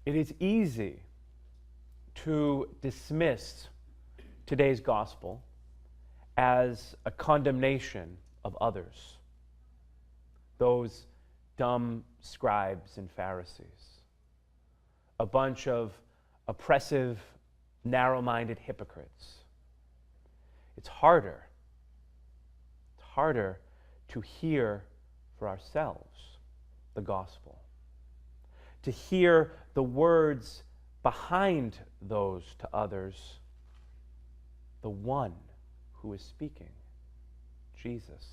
It is easy to dismiss today's gospel as a condemnation of others, those dumb scribes and Pharisees, a bunch of oppressive, narrow-minded hypocrites. It's harder to hear for ourselves the gospel, to hear the words behind those to others, the one who is speaking, Jesus.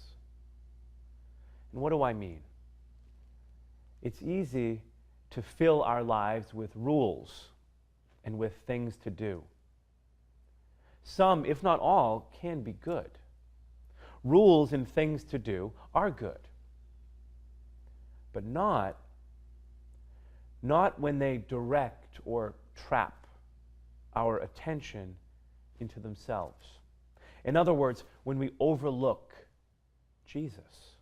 And what do I mean? It's easy to fill our lives with rules and with things to do. Some, if not all, can be good. Rules and things to do are good. But not when they direct or trap our attention into themselves. In other words, when we overlook Jesus,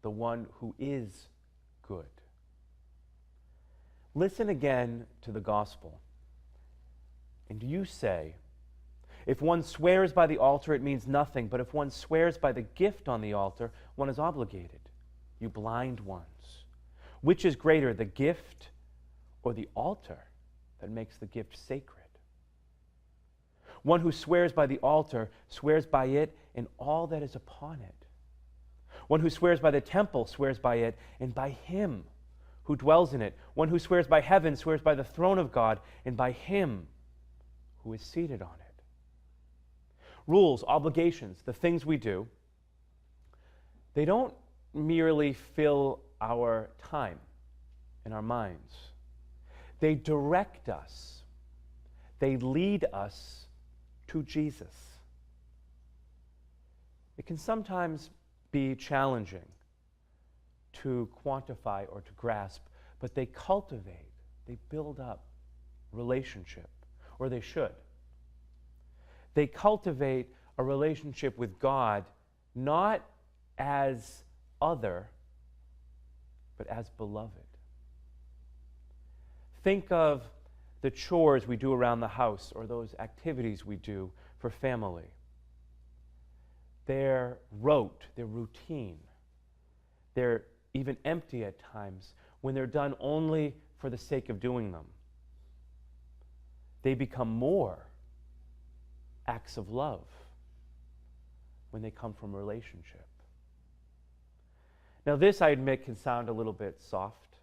the one who is good. Listen again to the gospel. And you say, if one swears by the altar, it means nothing, but if one swears by the gift on the altar, one is obligated. You blind ones. Which is greater, the gift or the altar that makes the gift sacred? One who swears by the altar swears by it and all that is upon it. One who swears by the temple swears by it and by him who dwells in it. One who swears by heaven swears by the throne of God and by him who is seated on it. Rules, obligations, the things we do, they don't merely fill our time and our minds. They direct us. They lead us to Jesus. It can sometimes be challenging to quantify or to grasp, but they cultivate, they build up relationship, or they should. They cultivate a relationship with God not as other, but as beloved. Think of the chores we do around the house or those activities we do for family. They're rote, they're routine. They're even empty at times when they're done only for the sake of doing them. They become more acts of love when they come from relationship. Now this, I admit, can sound a little bit soft.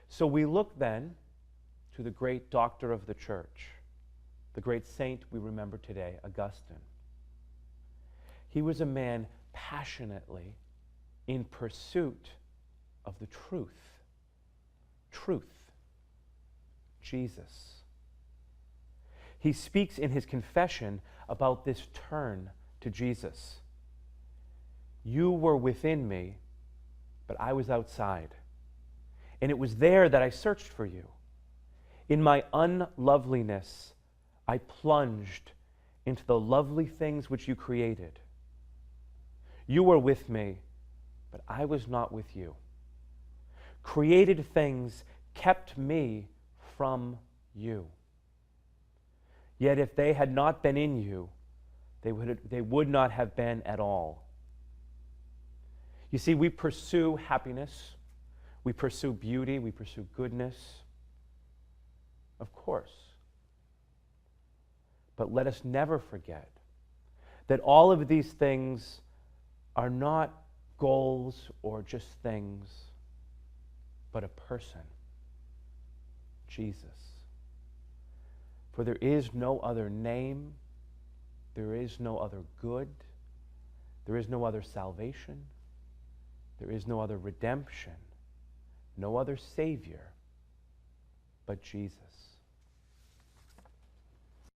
So we look then to the great doctor of the church, the great saint we remember today, Augustine. He was a man passionately in pursuit of the truth. Truth. Jesus. He speaks in his confession about this turn to Jesus. You were within me, but I was outside. And it was there that I searched for you. In my unloveliness, I plunged into the lovely things which you created. You were with me, but I was not with you. Created things kept me from you. Yet if they had not been in you, they would not have been at all. You see, we pursue happiness, we pursue beauty, we pursue goodness, of course. But let us never forget that all of these things are not goals or just things, but a person, Jesus. For there is no other name, there is no other good, there is no other salvation, there is no other redemption, no other Savior but Jesus.